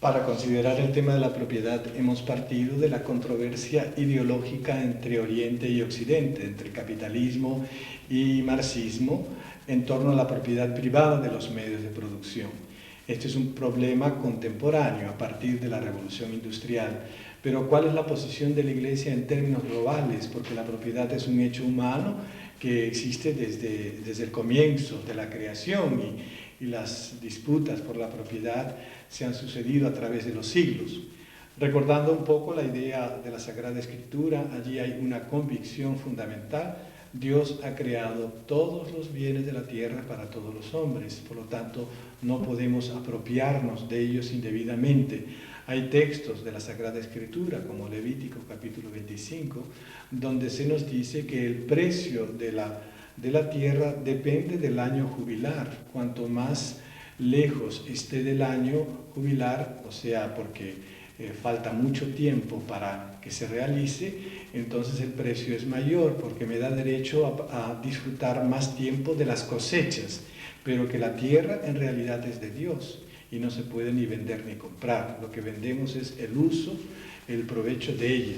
Para considerar el tema de la propiedad hemos partido de la controversia ideológica entre Oriente y Occidente, entre capitalismo y marxismo, en torno a la propiedad privada de los medios de producción. Este es un problema contemporáneo a partir de la revolución industrial. Pero ¿cuál es la posición de la Iglesia en términos globales? Porque la propiedad es un hecho humano que existe desde el comienzo de la creación y las disputas por la propiedad se han sucedido a través de los siglos. Recordando un poco la idea de la Sagrada Escritura, allí hay una convicción fundamental. Dios ha creado todos los bienes de la tierra para todos los hombres, por lo tanto no podemos apropiarnos de ellos indebidamente. Hay textos de la Sagrada Escritura, como Levítico capítulo 25, donde se nos dice que el precio de la tierra depende del año jubilar. Cuanto más lejos esté del año jubilar, o sea, porque falta mucho tiempo para que se realice, entonces el precio es mayor, porque me da derecho a disfrutar más tiempo de las cosechas, pero que la tierra en realidad es de Dios y no se puede ni vender ni comprar. Lo que vendemos es el uso, el provecho de ella.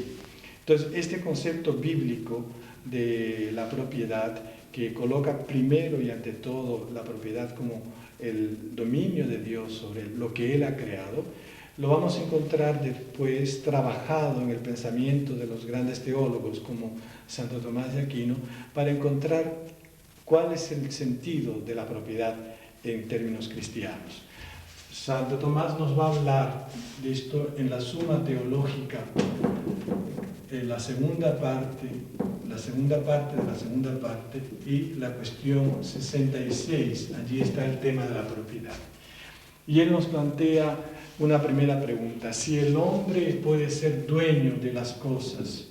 Entonces, este concepto bíblico de la propiedad, que coloca primero y ante todo la propiedad como el dominio de Dios sobre lo que Él ha creado, lo vamos a encontrar después trabajado en el pensamiento de los grandes teólogos como Santo Tomás de Aquino, para encontrar cuál es el sentido de la propiedad en términos cristianos. Santo Tomás nos va a hablar de esto en la Suma Teológica, en la segunda parte de la segunda parte y la cuestión 66, allí está el tema de la propiedad. Y él nos plantea una primera pregunta: si el hombre puede ser dueño de las cosas,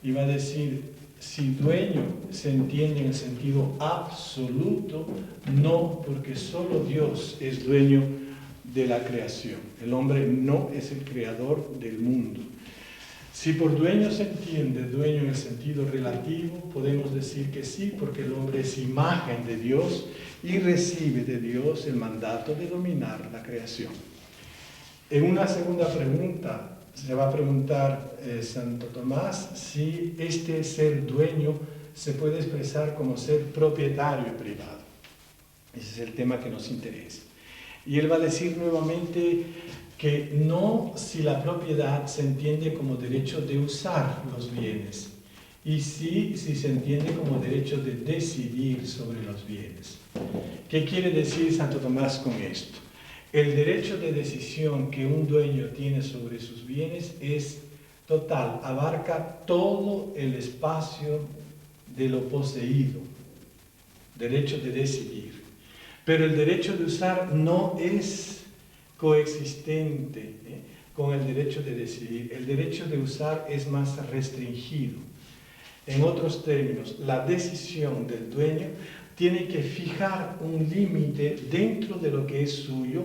y va a decir, si dueño se entiende en el sentido absoluto, no, porque solo Dios es dueño de la creación. El hombre no es el creador del mundo. Si por dueño se entiende dueño en el sentido relativo, podemos decir que sí, porque el hombre es imagen de Dios y recibe de Dios el mandato de dominar la creación. En una segunda pregunta se va a preguntar Santo Tomás si este ser dueño se puede expresar como ser propietario y privado. Ese es el tema que nos interesa. Y él va a decir nuevamente que no si la propiedad se entiende como derecho de usar los bienes, y sí si se entiende como derecho de decidir sobre los bienes. ¿Qué quiere decir Santo Tomás con esto? El derecho de decisión que un dueño tiene sobre sus bienes es total, abarca todo el espacio de lo poseído, derecho de decidir. Pero el derecho de usar no es coexistente con el derecho de decidir. El derecho de usar es más restringido. En otros términos, la decisión del dueño tiene que fijar un límite dentro de lo que es suyo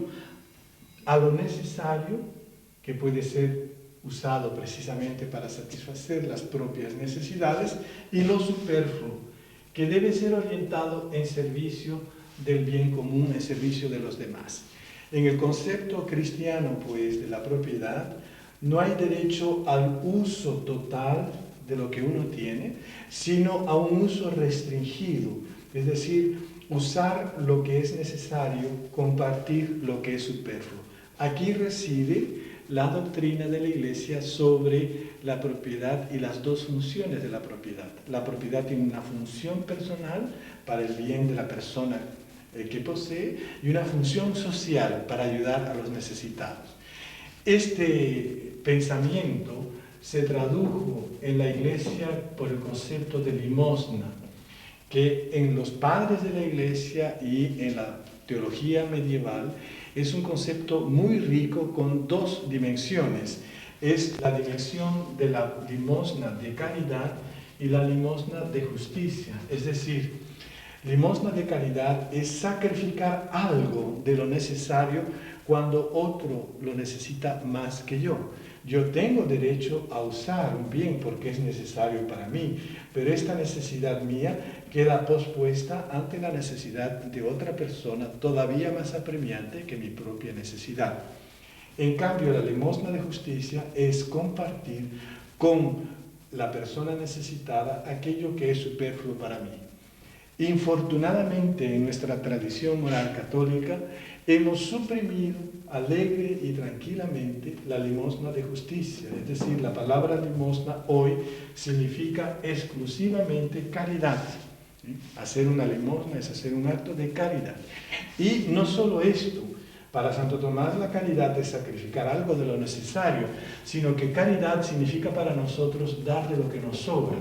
a lo necesario, que puede ser usado precisamente para satisfacer las propias necesidades, y lo superfluo, que debe ser orientado en servicio del bien común, en servicio de los demás. En el concepto cristiano, pues, de la propiedad, no hay derecho al uso total de lo que uno tiene, sino a un uso restringido, es decir, usar lo que es necesario, compartir lo que es superfluo. Aquí reside la doctrina de la Iglesia sobre la propiedad y las dos funciones de la propiedad. La propiedad tiene una función personal para el bien de la persona que posee y una función social para ayudar a los necesitados. Este pensamiento se tradujo en la Iglesia por el concepto de limosna, que en los padres de la Iglesia y en la teología medieval es un concepto muy rico con dos dimensiones. Es la dimensión de la limosna de caridad y la limosna de justicia. Es decir, limosna de caridad es sacrificar algo de lo necesario cuando otro lo necesita más que yo. Yo tengo derecho a usar un bien porque es necesario para mí, pero esta necesidad mía queda pospuesta ante la necesidad de otra persona todavía más apremiante que mi propia necesidad. En cambio, la limosna de justicia es compartir con la persona necesitada aquello que es superfluo para mí. Infortunadamente, en nuestra tradición moral católica, hemos suprimido alegre y tranquilamente la limosna de justicia. Es decir, la palabra limosna hoy significa exclusivamente caridad. ¿Sí? Hacer una limosna es hacer un acto de caridad. Y no solo esto, para Santo Tomás la caridad es sacrificar algo de lo necesario, sino que caridad significa para nosotros dar de lo que nos sobra.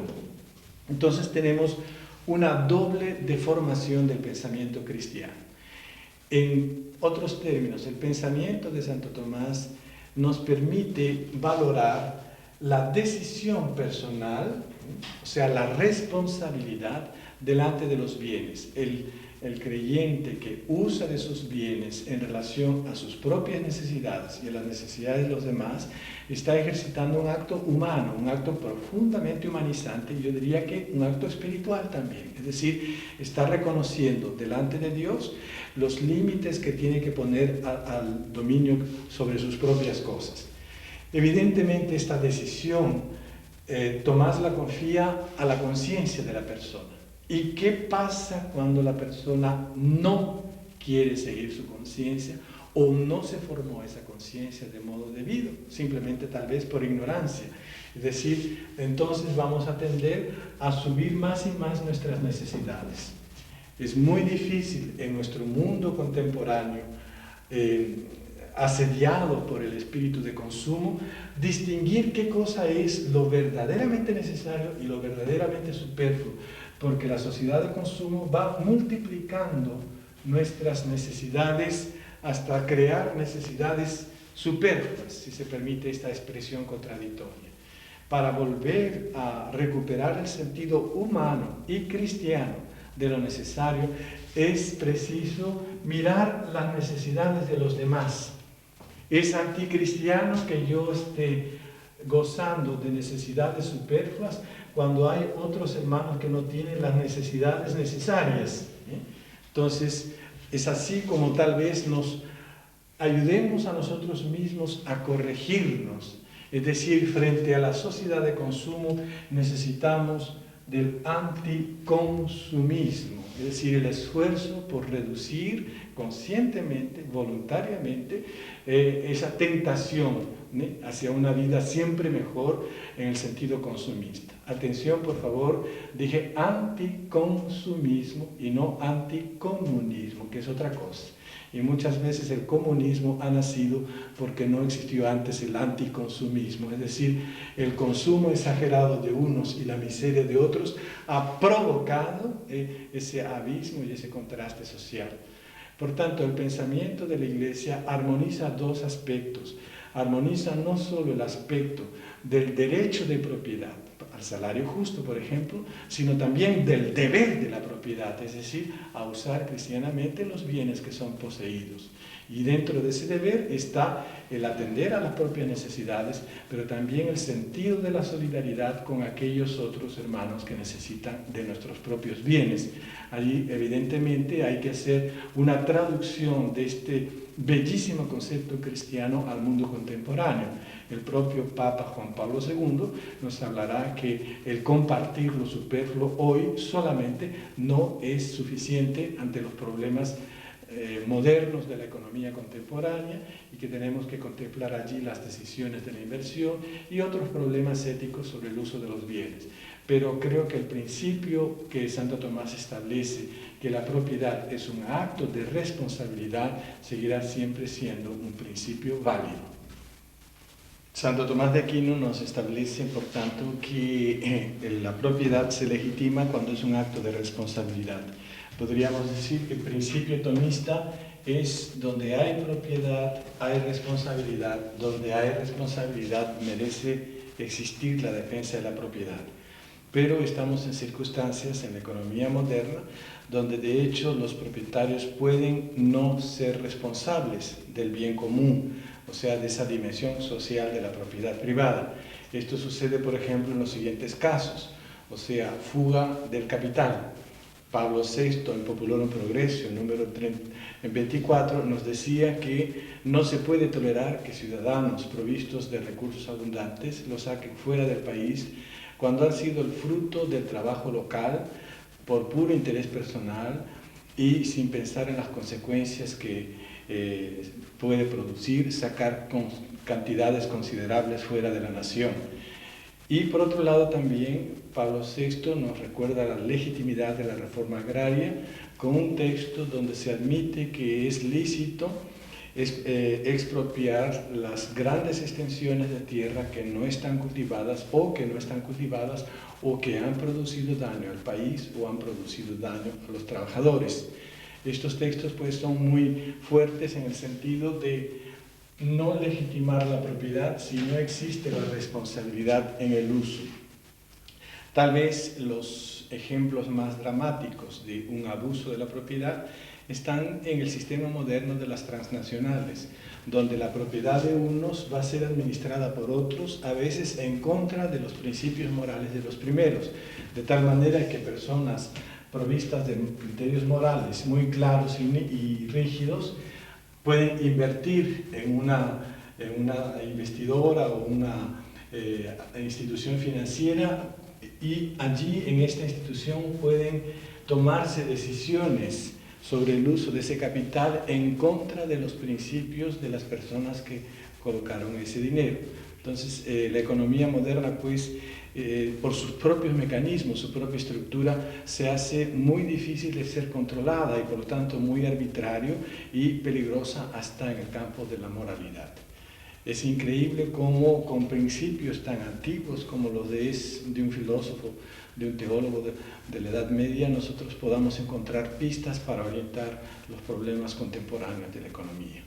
Entonces tenemos una doble deformación del pensamiento cristiano. En otros términos, el pensamiento de Santo Tomás nos permite valorar la decisión personal, o sea, la responsabilidad delante de los bienes. El creyente que usa de sus bienes en relación a sus propias necesidades y a las necesidades de los demás, está ejercitando un acto humano, un acto profundamente humanizante, y yo diría que un acto espiritual también. Es decir, está reconociendo delante de Dios los límites que tiene que poner al dominio sobre sus propias cosas. Evidentemente, esta decisión Tomás la confía a la conciencia de la persona. ¿Y qué pasa cuando la persona no quiere seguir su conciencia o no se formó esa conciencia de modo debido, simplemente tal vez por ignorancia? Es decir, entonces vamos a tender a subir más y más nuestras necesidades. Es muy difícil en nuestro mundo contemporáneo, asediado por el espíritu de consumo, distinguir qué cosa es lo verdaderamente necesario y lo verdaderamente superfluo, porque la sociedad de consumo va multiplicando nuestras necesidades hasta crear necesidades superfluas, si se permite esta expresión contradictoria. Para volver a recuperar el sentido humano y cristiano de lo necesario, es preciso mirar las necesidades de los demás. Es anticristiano que yo esté gozando de necesidades superfluas cuando hay otros hermanos que no tienen las necesidades necesarias. Entonces, es así como tal vez nos ayudemos a nosotros mismos a corregirnos. Es decir, frente a la sociedad de consumo necesitamos del anticonsumismo, es decir, el esfuerzo por reducir conscientemente, voluntariamente, esa tentación hacia una vida siempre mejor en el sentido consumista. Atención, por favor, dije anticonsumismo y no anticomunismo, que es otra cosa. Y muchas veces el comunismo ha nacido porque no existió antes el anticonsumismo, es decir, el consumo exagerado de unos y la miseria de otros ha provocado ese abismo y ese contraste social. Por tanto, el pensamiento de la Iglesia armoniza dos aspectos. Armoniza no solo el aspecto del derecho de propiedad, al salario justo, por ejemplo, sino también del deber de la propiedad, es decir, a usar cristianamente los bienes que son poseídos. Y dentro de ese deber está el atender a las propias necesidades, pero también el sentido de la solidaridad con aquellos otros hermanos que necesitan de nuestros propios bienes. Allí, evidentemente, hay que hacer una traducción de este bellísimo concepto cristiano al mundo contemporáneo. El propio Papa Juan Pablo II nos hablará que el compartir lo superfluo hoy solamente no es suficiente ante los problemas modernos de la economía contemporánea, y que tenemos que contemplar allí las decisiones de la inversión y otros problemas éticos sobre el uso de los bienes. Pero creo que el principio que Santo Tomás establece, que la propiedad es un acto de responsabilidad, seguirá siempre siendo un principio válido. Santo Tomás de Aquino nos establece, por tanto, que la propiedad se legitima cuando es un acto de responsabilidad. Podríamos decir que el principio tomista es donde hay propiedad, hay responsabilidad, donde hay responsabilidad merece existir la defensa de la propiedad. Pero estamos en circunstancias en la economía moderna donde de hecho los propietarios pueden no ser responsables del bien común, o sea, de esa dimensión social de la propiedad privada. Esto sucede, por ejemplo, en los siguientes casos, o sea, fuga del capital. Pablo VI, en Populorum Progressio, número 24, nos decía que no se puede tolerar que ciudadanos provistos de recursos abundantes los saquen fuera del país cuando han sido el fruto del trabajo local por puro interés personal y sin pensar en las consecuencias que puede producir sacar cantidades considerables fuera de la nación. Y por otro lado también Pablo VI nos recuerda la legitimidad de la reforma agraria con un texto donde se admite que es lícito expropiar las grandes extensiones de tierra que no están cultivadas o que han producido daño al país o han producido daño a los trabajadores. Estos textos pues son muy fuertes en el sentido de no legitimar la propiedad si no existe la responsabilidad en el uso. Tal vez los ejemplos más dramáticos de un abuso de la propiedad están en el sistema moderno de las transnacionales, donde la propiedad de unos va a ser administrada por otros, a veces en contra de los principios morales de los primeros, de tal manera que personas provistas de criterios morales muy claros y rígidos pueden invertir en una investidora o una institución financiera y allí en esta institución pueden tomarse decisiones sobre el uso de ese capital en contra de los principios de las personas que colocaron ese dinero. Entonces, la economía moderna, pues, por sus propios mecanismos, su propia estructura, se hace muy difícil de ser controlada y por lo tanto muy arbitrario y peligrosa hasta en el campo de la moralidad. Es increíble cómo con principios tan antiguos como los de un filósofo, de un teólogo de la Edad Media, nosotros podamos encontrar pistas para orientar los problemas contemporáneos de la economía.